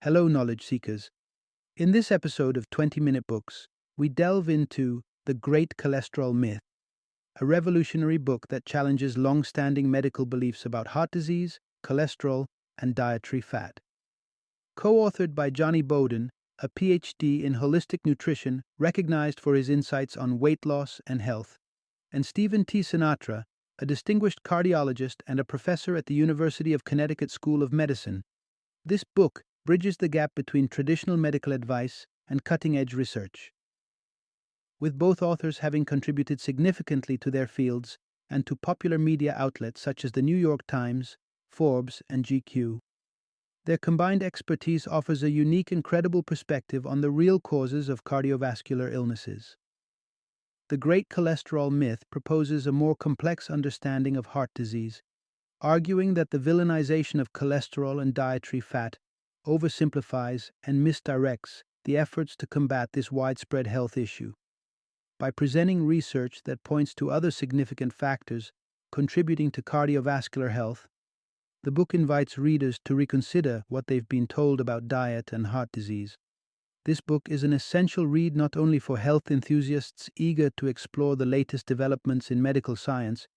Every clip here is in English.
Hello, knowledge seekers. In this episode of 20-Minute Books, we delve into The Great Cholesterol Myth, a revolutionary book that challenges long-standing medical beliefs about heart disease, cholesterol, and dietary fat. Co-authored by Jonny Bowden, a PhD in holistic nutrition recognized for his insights on weight loss and health, and Stephen T. Sinatra, a distinguished cardiologist and a professor at the University of Connecticut School of Medicine. This book bridges the gap between traditional medical advice and cutting-edge research. With both authors having contributed significantly to their fields and to popular media outlets such as the New York Times, Forbes, and GQ, their combined expertise offers a unique and credible perspective on the real causes of cardiovascular illnesses. The Great Cholesterol Myth proposes a more complex understanding of heart disease, arguing that the villainization of cholesterol and dietary fat oversimplifies and misdirects the efforts to combat this widespread health issue. By presenting research that points to other significant factors contributing to cardiovascular health, the book invites readers to reconsider what they've been told about diet and heart disease. This book is an essential read not only for health enthusiasts eager to explore the latest developments in medical science,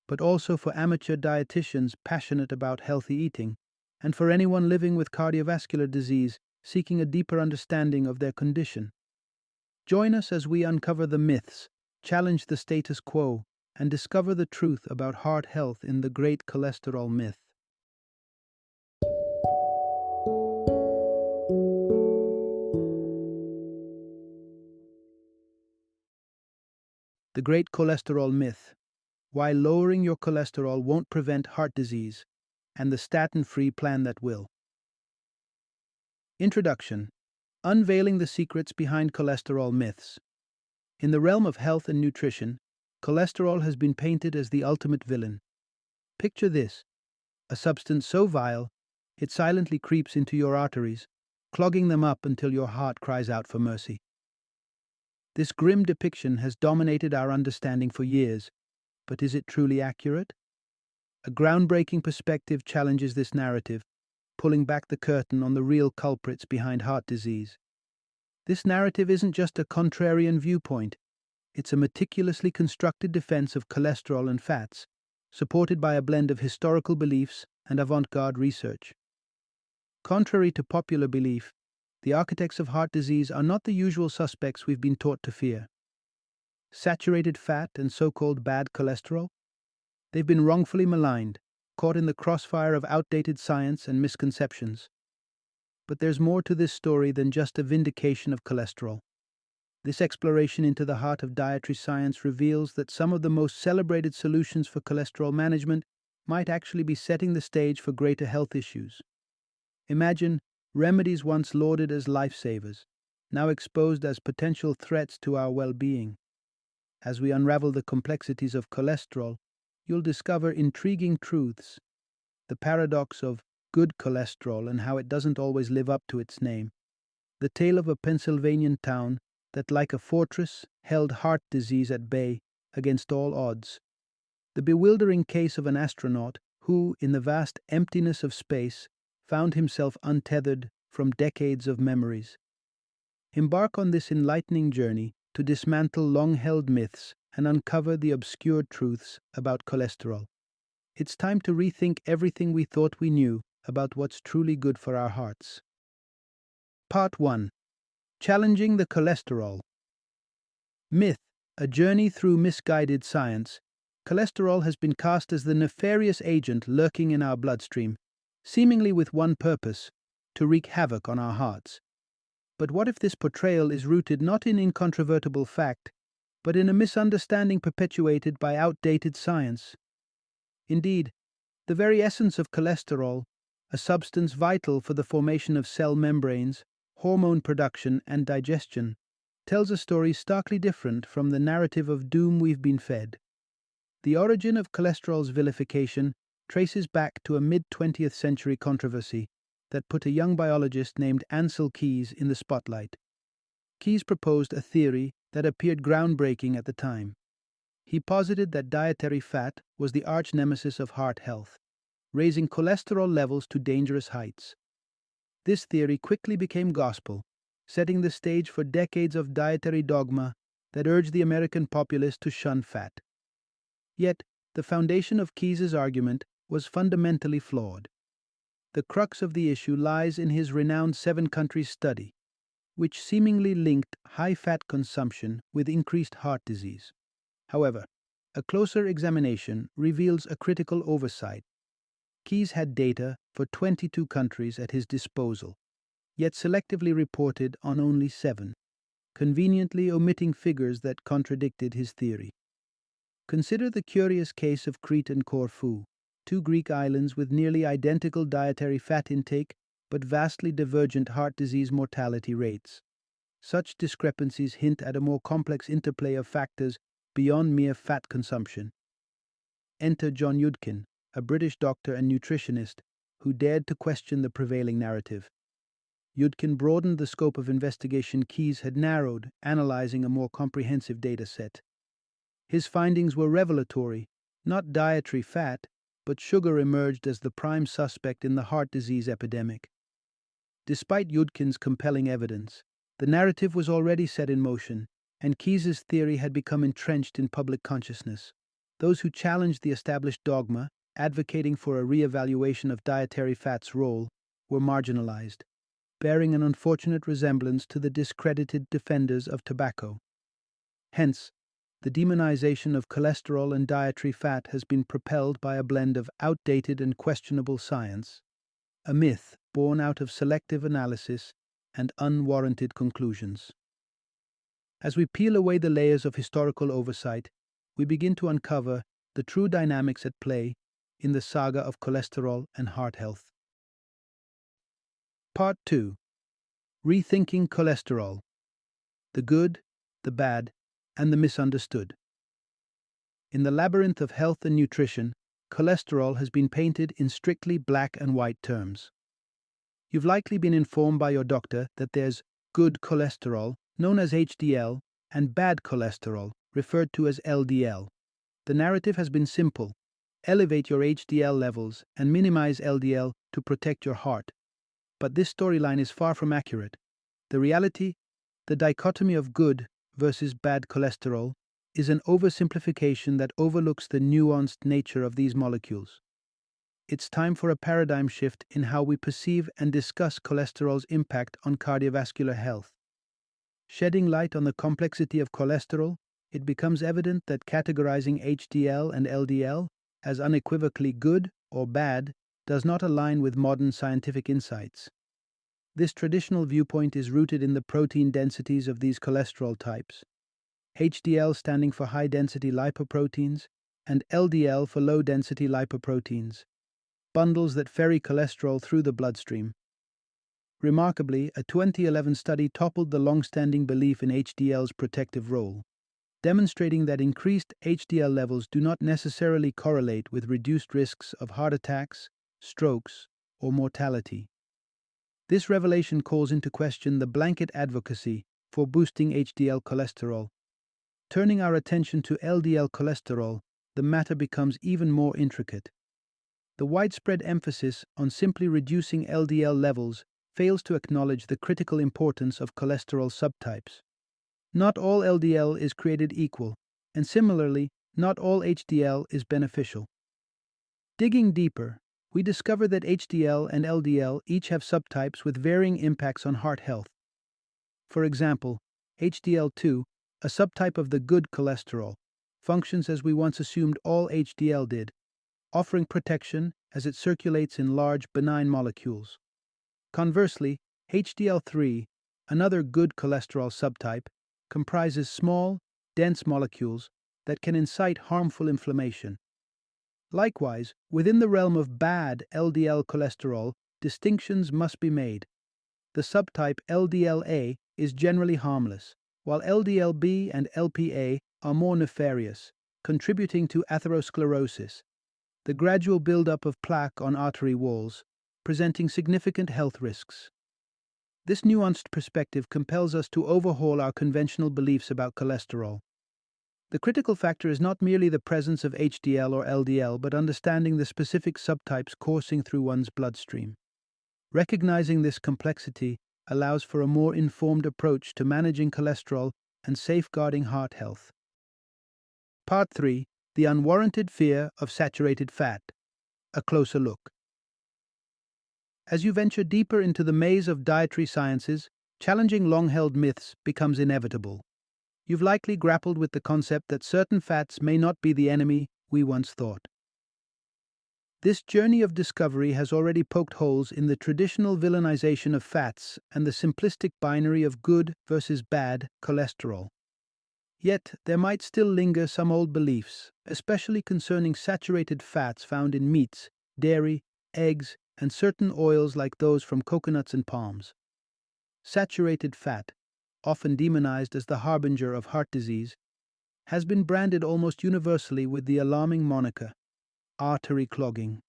but also for amateur dietitians passionate about healthy eating, and for anyone living with cardiovascular disease seeking a deeper understanding of their condition. Join us as we uncover the myths, challenge the status quo, and discover the truth about heart health in The Great Cholesterol Myth. The Great Cholesterol Myth: Why Lowering Your Cholesterol Won't Prevent Heart Disease, and the Statin-Free Plan That Will. Introduction: Unveiling the Secrets Behind Cholesterol Myths. In the realm of health and nutrition, cholesterol has been painted as the ultimate villain. Picture this: a substance so vile, it silently creeps into your arteries, clogging them up until your heart cries out for mercy. This grim depiction has dominated our understanding for years, but is it truly accurate? A groundbreaking perspective challenges this narrative, pulling back the curtain on the real culprits behind heart disease. This narrative isn't just a contrarian viewpoint, it's a meticulously constructed defense of cholesterol and fats, supported by a blend of historical beliefs and avant-garde research. Contrary to popular belief, the architects of heart disease are not the usual suspects we've been taught to fear. Saturated fat and so-called bad cholesterol? They've been wrongfully maligned, caught in the crossfire of outdated science and misconceptions. But there's more to this story than just a vindication of cholesterol. This exploration into the heart of dietary science reveals that some of the most celebrated solutions for cholesterol management might actually be setting the stage for greater health issues. Imagine remedies once lauded as lifesavers, now exposed as potential threats to our well-being. As we unravel the complexities of cholesterol, you'll discover intriguing truths: the paradox of good cholesterol and how it doesn't always live up to its name, the tale of a Pennsylvanian town that, like a fortress, held heart disease at bay against all odds, the bewildering case of an astronaut who, in the vast emptiness of space, found himself untethered from decades of memories. Embark on this enlightening journey to dismantle long-held myths and uncover the obscure truths about cholesterol. It's time to rethink everything we thought we knew about what's truly good for our hearts. Part 1. Challenging the Cholesterol Myth: A Journey Through Misguided Science. Cholesterol has been cast as the nefarious agent lurking in our bloodstream, seemingly with one purpose: to wreak havoc on our hearts. But what if this portrayal is rooted not in incontrovertible fact, but in a misunderstanding perpetuated by outdated science? Indeed, the very essence of cholesterol, a substance vital for the formation of cell membranes, hormone production, and digestion, tells a story starkly different from the narrative of doom we've been fed. The origin of cholesterol's vilification traces back to a mid-20th century controversy that put a young biologist named Ancel Keys in the spotlight. Keys proposed a theory that appeared groundbreaking at the time. He posited that dietary fat was the arch-nemesis of heart health, raising cholesterol levels to dangerous heights. This theory quickly became gospel, setting the stage for decades of dietary dogma that urged the American populace to shun fat. Yet, the foundation of Keyes's argument was fundamentally flawed. The crux of the issue lies in his renowned seven-country study, which seemingly linked high-fat consumption with increased heart disease. However, a closer examination reveals a critical oversight. Keyes had data for 22 countries at his disposal, yet selectively reported on only 7, conveniently omitting figures that contradicted his theory. Consider the curious case of Crete and Corfu, 2 Greek islands with nearly identical dietary fat intake but vastly divergent heart disease mortality rates. Such discrepancies hint at a more complex interplay of factors beyond mere fat consumption. Enter John Yudkin, a British doctor and nutritionist who dared to question the prevailing narrative. Yudkin broadened the scope of investigation Keyes had narrowed, analyzing a more comprehensive data set. His findings were revelatory. Not dietary fat, but sugar emerged as the prime suspect in the heart disease epidemic. Despite Yudkin's compelling evidence, the narrative was already set in motion, and Keyes's theory had become entrenched in public consciousness. Those who challenged the established dogma, advocating for a re-evaluation of dietary fat's role, were marginalized, bearing an unfortunate resemblance to the discredited defenders of tobacco. Hence, the demonization of cholesterol and dietary fat has been propelled by a blend of outdated and questionable science, a myth born out of selective analysis and unwarranted conclusions. As we peel away the layers of historical oversight, we begin to uncover the true dynamics at play in the saga of cholesterol and heart health. Part 2. Rethinking Cholesterol: The Good, the Bad, and the Misunderstood. In the labyrinth of health and nutrition, cholesterol has been painted in strictly black and white terms. You've likely been informed by your doctor that there's good cholesterol, known as HDL, and bad cholesterol, referred to as LDL. The narrative has been simple: elevate your HDL levels and minimize LDL to protect your heart. But this storyline is far from accurate. The reality, the dichotomy of good versus bad cholesterol, is an oversimplification that overlooks the nuanced nature of these molecules. It's time for a paradigm shift in how we perceive and discuss cholesterol's impact on cardiovascular health. Shedding light on the complexity of cholesterol, it becomes evident that categorizing HDL and LDL as unequivocally good or bad does not align with modern scientific insights. This traditional viewpoint is rooted in the protein densities of these cholesterol types, HDL standing for high-density lipoproteins and LDL for low-density lipoproteins, bundles that ferry cholesterol through the bloodstream. Remarkably, a 2011 study toppled the long-standing belief in HDL's protective role, demonstrating that increased HDL levels do not necessarily correlate with reduced risks of heart attacks, strokes, or mortality. This revelation calls into question the blanket advocacy for boosting HDL cholesterol. Turning our attention to LDL cholesterol, the matter becomes even more intricate. The widespread emphasis on simply reducing LDL levels fails to acknowledge the critical importance of cholesterol subtypes. Not all LDL is created equal, and similarly, not all HDL is beneficial. Digging deeper, we discover that HDL and LDL each have subtypes with varying impacts on heart health. For example, HDL2, a subtype of the good cholesterol, functions as we once assumed all HDL did, offering protection as it circulates in large, benign molecules. Conversely, HDL3, another good cholesterol subtype, comprises small, dense molecules that can incite harmful inflammation. Likewise, within the realm of bad LDL cholesterol, distinctions must be made. The subtype LDLA is generally harmless, while LDLB and LPA are more nefarious, contributing to atherosclerosis, the gradual buildup of plaque on artery walls, presenting significant health risks. This nuanced perspective compels us to overhaul our conventional beliefs about cholesterol. The critical factor is not merely the presence of HDL or LDL, but understanding the specific subtypes coursing through one's bloodstream. Recognizing this complexity allows for a more informed approach to managing cholesterol and safeguarding heart health. Part 3. The Unwarranted Fear of Saturated Fat. A closer look. As you venture deeper into the maze of dietary sciences, challenging long-held myths becomes inevitable. You've likely grappled with the concept that certain fats may not be the enemy we once thought. This journey of discovery has already poked holes in the traditional villainization of fats and the simplistic binary of good versus bad cholesterol. Yet, there might still linger some old beliefs, especially concerning saturated fats found in meats, dairy, eggs, and certain oils like those from coconuts and palms. Saturated fat, often demonized as the harbinger of heart disease, has been branded almost universally with the alarming moniker, artery clogging.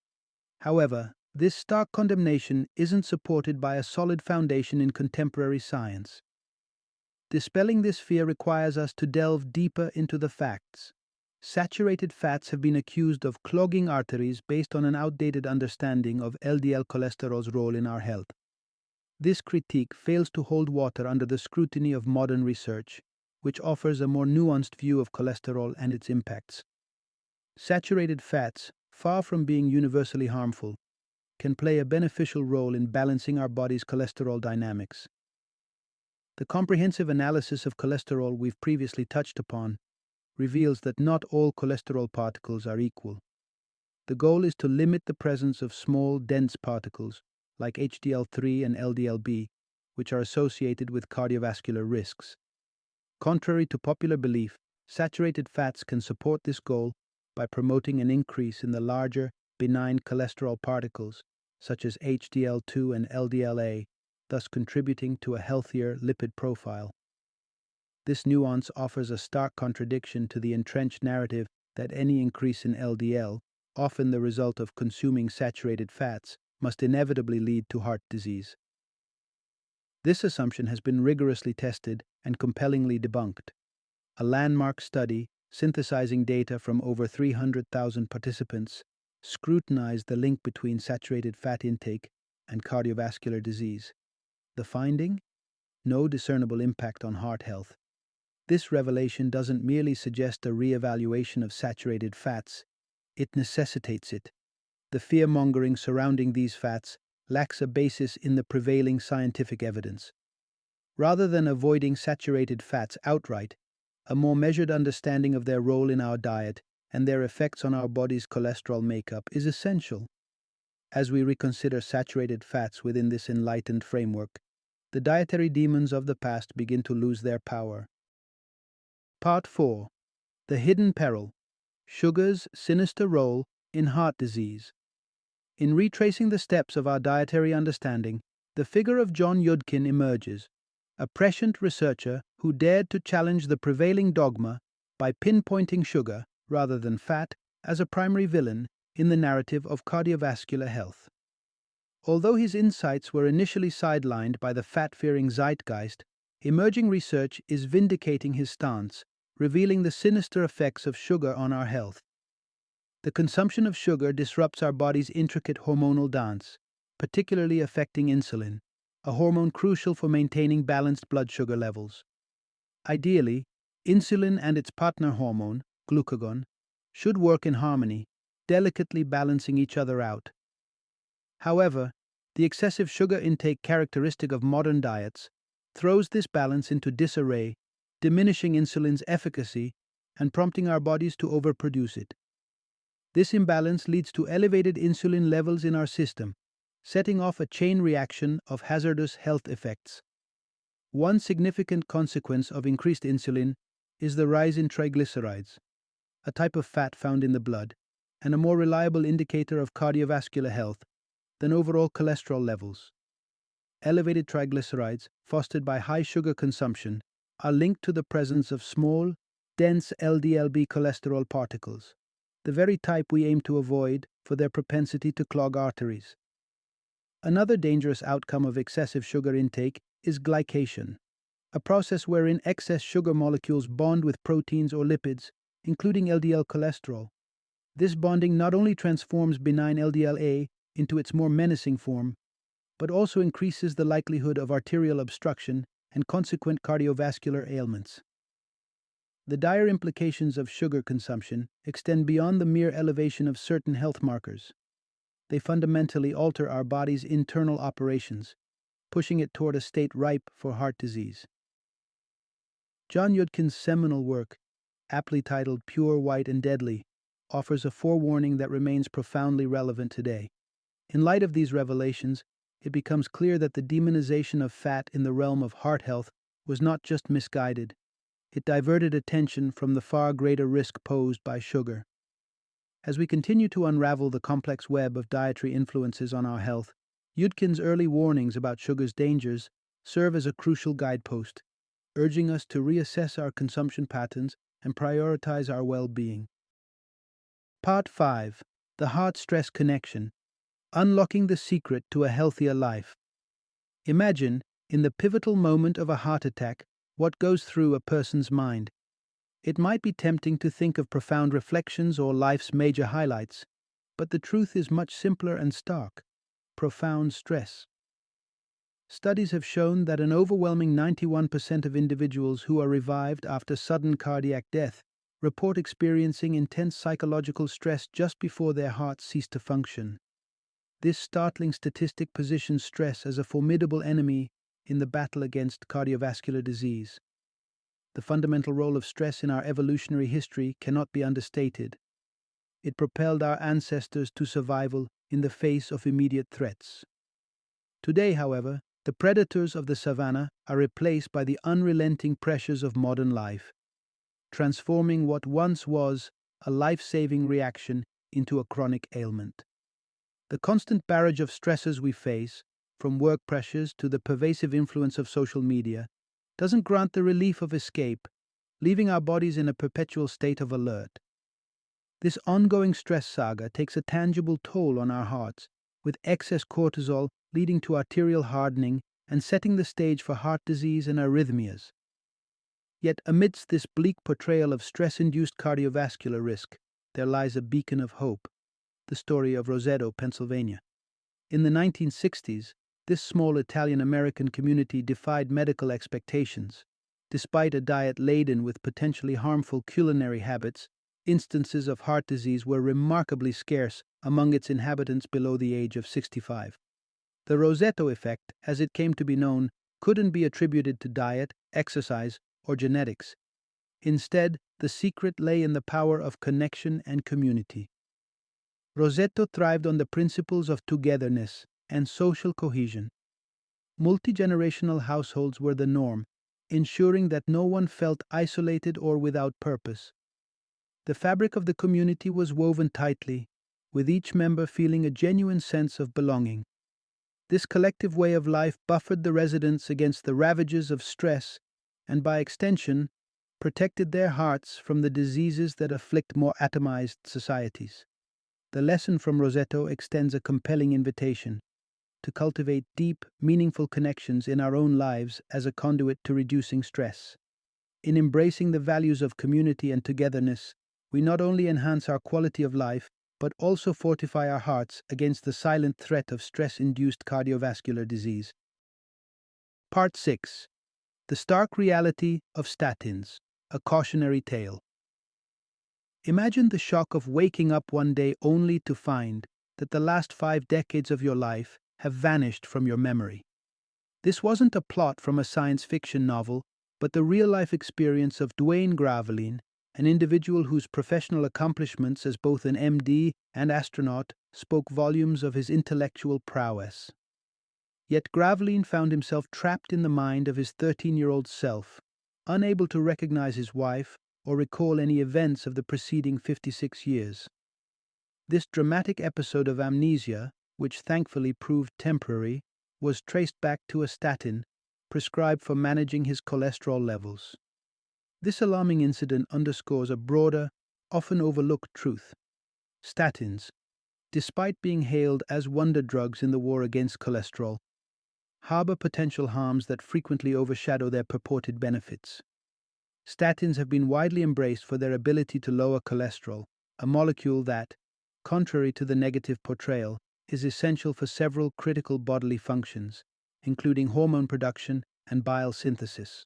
However, this stark condemnation isn't supported by a solid foundation in contemporary science. Dispelling this fear requires us to delve deeper into the facts. Saturated fats have been accused of clogging arteries based on an outdated understanding of LDL cholesterol's role in our health. This critique fails to hold water under the scrutiny of modern research, which offers a more nuanced view of cholesterol and its impacts. Saturated fats, far from being universally harmful, can play a beneficial role in balancing our body's cholesterol dynamics. The comprehensive analysis of cholesterol we've previously touched upon reveals that not all cholesterol particles are equal. The goal is to limit the presence of small, dense particles, like HDL3 and LDLB, which are associated with cardiovascular risks. Contrary to popular belief, saturated fats can support this goal by promoting an increase in the larger, benign cholesterol particles, such as HDL2 and LDLA, thus contributing to a healthier lipid profile. This nuance offers a stark contradiction to the entrenched narrative that any increase in LDL, often the result of consuming saturated fats, must inevitably lead to heart disease. This assumption has been rigorously tested and compellingly debunked. A landmark study, synthesizing data from over 300,000 participants, scrutinized the link between saturated fat intake and cardiovascular disease. The finding? No discernible impact on heart health. This revelation doesn't merely suggest a re-evaluation of saturated fats, it necessitates it. The fear-mongering surrounding these fats lacks a basis in the prevailing scientific evidence. Rather than avoiding saturated fats outright, a more measured understanding of their role in our diet and their effects on our body's cholesterol makeup is essential. As we reconsider saturated fats within this enlightened framework, the dietary demons of the past begin to lose their power. Part 4. The Hidden Peril. Sugar's Sinister Role in Heart Disease. In retracing the steps of our dietary understanding, the figure of John Yudkin emerges, a prescient researcher who dared to challenge the prevailing dogma by pinpointing sugar, rather than fat, as a primary villain in the narrative of cardiovascular health. Although his insights were initially sidelined by the fat-fearing zeitgeist, emerging research is vindicating his stance, revealing the sinister effects of sugar on our health. The consumption of sugar disrupts our body's intricate hormonal dance, particularly affecting insulin, a hormone crucial for maintaining balanced blood sugar levels. Ideally, insulin and its partner hormone, glucagon, should work in harmony, delicately balancing each other out. However, the excessive sugar intake characteristic of modern diets throws this balance into disarray, diminishing insulin's efficacy and prompting our bodies to overproduce it. This imbalance leads to elevated insulin levels in our system, setting off a chain reaction of hazardous health effects. One significant consequence of increased insulin is the rise in triglycerides, a type of fat found in the blood, and a more reliable indicator of cardiovascular health than overall cholesterol levels. Elevated triglycerides, fostered by high sugar consumption, are linked to the presence of small, dense LDLB cholesterol particles, the very type we aim to avoid for their propensity to clog arteries. Another dangerous outcome of excessive sugar intake is glycation, a process wherein excess sugar molecules bond with proteins or lipids, including LDL cholesterol. This bonding not only transforms benign LDLA into its more menacing form, but also increases the likelihood of arterial obstruction and consequent cardiovascular ailments. The dire implications of sugar consumption extend beyond the mere elevation of certain health markers. They fundamentally alter our body's internal operations, pushing it toward a state ripe for heart disease. John Yudkin's seminal work, aptly titled Pure, White, and Deadly, offers a forewarning that remains profoundly relevant today. In light of these revelations, it becomes clear that the demonization of fat in the realm of heart health was not just misguided, it diverted attention from the far greater risk posed by sugar. As we continue to unravel the complex web of dietary influences on our health, Yudkin's early warnings about sugar's dangers serve as a crucial guidepost, urging us to reassess our consumption patterns and prioritize our well-being. Part 5. The Heart-Stress Connection. Unlocking the Secret to a Healthier Life. Imagine, in the pivotal moment of a heart attack, what goes through a person's mind. It might be tempting to think of profound reflections or life's major highlights, but the truth is much simpler and stark: profound stress. Studies have shown that an overwhelming 91% of individuals who are revived after sudden cardiac death report experiencing intense psychological stress just before their hearts cease to function. This startling statistic positions stress as a formidable enemy in the battle against cardiovascular disease. The fundamental role of stress in our evolutionary history cannot be understated. It propelled our ancestors to survival in the face of immediate threats. Today, however, the predators of the savannah are replaced by the unrelenting pressures of modern life, transforming what once was a life-saving reaction into a chronic ailment. The constant barrage of stressors we face, from work pressures to the pervasive influence of social media, doesn't grant the relief of escape, leaving our bodies in a perpetual state of alert. This ongoing stress saga takes a tangible toll on our hearts, with excess cortisol leading to arterial hardening and setting the stage for heart disease and arrhythmias. Yet amidst this bleak portrayal of stress-induced cardiovascular risk, there lies a beacon of hope: the story of Roseto, Pennsylvania. In the 1960s, this small Italian-American community defied medical expectations. Despite a diet laden with potentially harmful culinary habits, instances of heart disease were remarkably scarce among its inhabitants below the age of 65. The Roseto effect, as it came to be known, couldn't be attributed to diet, exercise, or genetics. Instead, the secret lay in the power of connection and community. Roseto thrived on the principles of togetherness and social cohesion. Multi-generational households were the norm, ensuring that no one felt isolated or without purpose. The fabric of the community was woven tightly, with each member feeling a genuine sense of belonging. This collective way of life buffered the residents against the ravages of stress and, by extension, protected their hearts from the diseases that afflict more atomized societies. The lesson from Roseto extends a compelling invitation to cultivate deep, meaningful connections in our own lives as a conduit to reducing stress. In embracing the values of community and togetherness, we not only enhance our quality of life, but also fortify our hearts against the silent threat of stress-induced cardiovascular disease. Part 6. The Stark Reality of Statins, a Cautionary Tale. Imagine the shock of waking up one day only to find that the last 5 decades of your life have vanished from your memory. This wasn't a plot from a science fiction novel, but the real-life experience of Duane Graveline, an individual whose professional accomplishments as both an MD and astronaut spoke volumes of his intellectual prowess. Yet Graveline found himself trapped in the mind of his 13-year-old self, unable to recognize his wife or recall any events of the preceding 56 years. This dramatic episode of amnesia, which thankfully proved temporary, was traced back to a statin prescribed for managing his cholesterol levels. This alarming incident underscores a broader, often overlooked truth. Statins, despite being hailed as wonder drugs in the war against cholesterol, harbor potential harms that frequently overshadow their purported benefits. Statins have been widely embraced for their ability to lower cholesterol, a molecule that, contrary to the negative portrayal, is essential for several critical bodily functions, including hormone production and bile synthesis.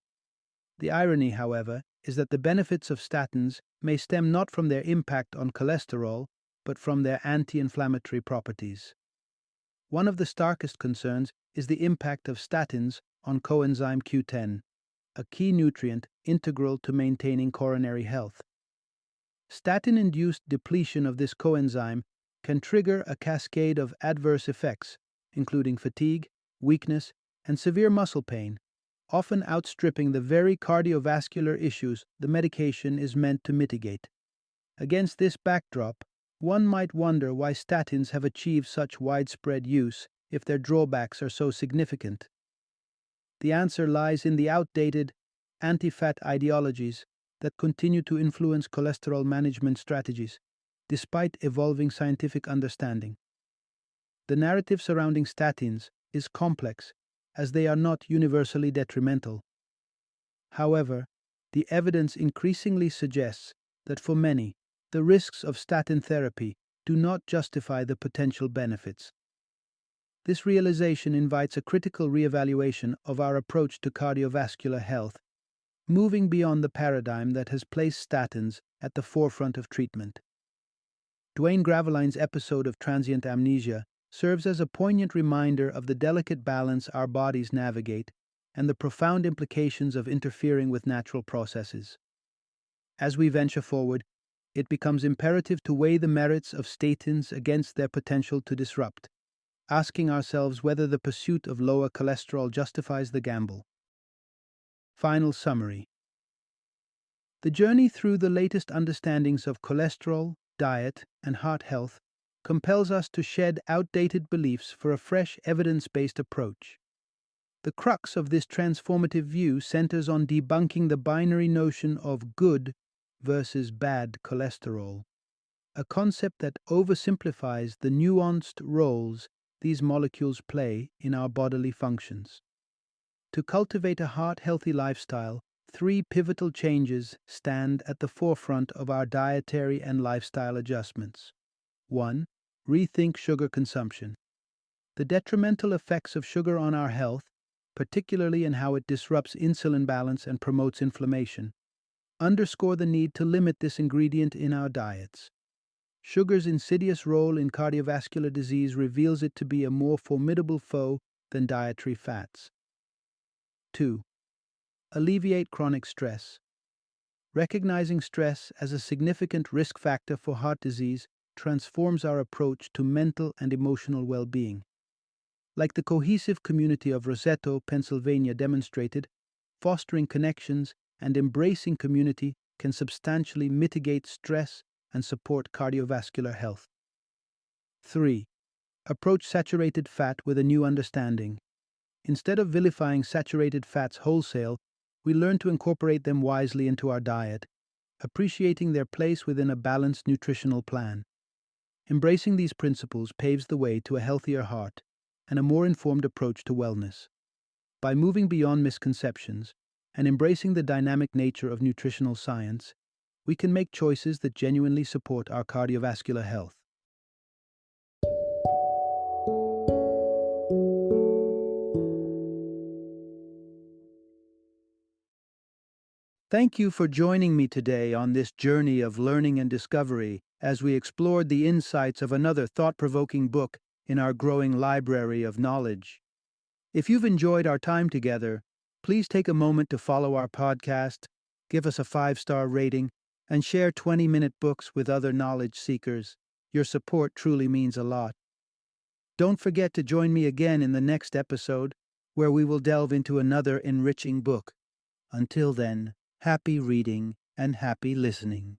The irony, however, is that the benefits of statins may stem not from their impact on cholesterol, but from their anti-inflammatory properties. One of the starkest concerns is the impact of statins on coenzyme Q10, a key nutrient integral to maintaining coronary health. Statin-induced depletion of this coenzyme can trigger a cascade of adverse effects, including fatigue, weakness, and severe muscle pain, often outstripping the very cardiovascular issues the medication is meant to mitigate. Against this backdrop, one might wonder why statins have achieved such widespread use if their drawbacks are so significant. The answer lies in the outdated, anti-fat ideologies that continue to influence cholesterol management strategies, despite evolving scientific understanding. The narrative surrounding statins is complex, as they are not universally detrimental. However, the evidence increasingly suggests that for many, the risks of statin therapy do not justify the potential benefits. This realization invites a critical reevaluation of our approach to cardiovascular health, moving beyond the paradigm that has placed statins at the forefront of treatment. Dwayne Graveline's episode of transient amnesia serves as a poignant reminder of the delicate balance our bodies navigate and the profound implications of interfering with natural processes. As we venture forward, it becomes imperative to weigh the merits of statins against their potential to disrupt, asking ourselves whether the pursuit of lower cholesterol justifies the gamble. Final summary. The journey through the latest understandings of cholesterol, diet, and heart health compels us to shed outdated beliefs for a fresh, evidence-based approach. The crux of this transformative view centers on debunking the binary notion of good versus bad cholesterol, a concept that oversimplifies the nuanced roles these molecules play in our bodily functions. To cultivate a heart-healthy lifestyle, three pivotal changes stand at the forefront of our dietary and lifestyle adjustments. 1. Rethink sugar consumption. The detrimental effects of sugar on our health, particularly in how it disrupts insulin balance and promotes inflammation, underscore the need to limit this ingredient in our diets. Sugar's insidious role in cardiovascular disease reveals it to be a more formidable foe than dietary fats. 2. Alleviate chronic stress. Recognizing stress as a significant risk factor for heart disease transforms our approach to mental and emotional well-being. Like the cohesive community of Roseto, Pennsylvania demonstrated, fostering connections and embracing community can substantially mitigate stress and support cardiovascular health. 3. Approach saturated fat with a new understanding. Instead of vilifying saturated fats wholesale, we learn to incorporate them wisely into our diet, appreciating their place within a balanced nutritional plan. Embracing these principles paves the way to a healthier heart and a more informed approach to wellness. By moving beyond misconceptions and embracing the dynamic nature of nutritional science, we can make choices that genuinely support our cardiovascular health. Thank you for joining me today on this journey of learning and discovery as we explored the insights of another thought-provoking book in our growing library of knowledge. If you've enjoyed our time together, please take a moment to follow our podcast, give us a 5-star rating, and share 20-minute books with other knowledge seekers. Your support truly means a lot. Don't forget to join me again in the next episode, where we will delve into another enriching book. Until then, happy reading and happy listening.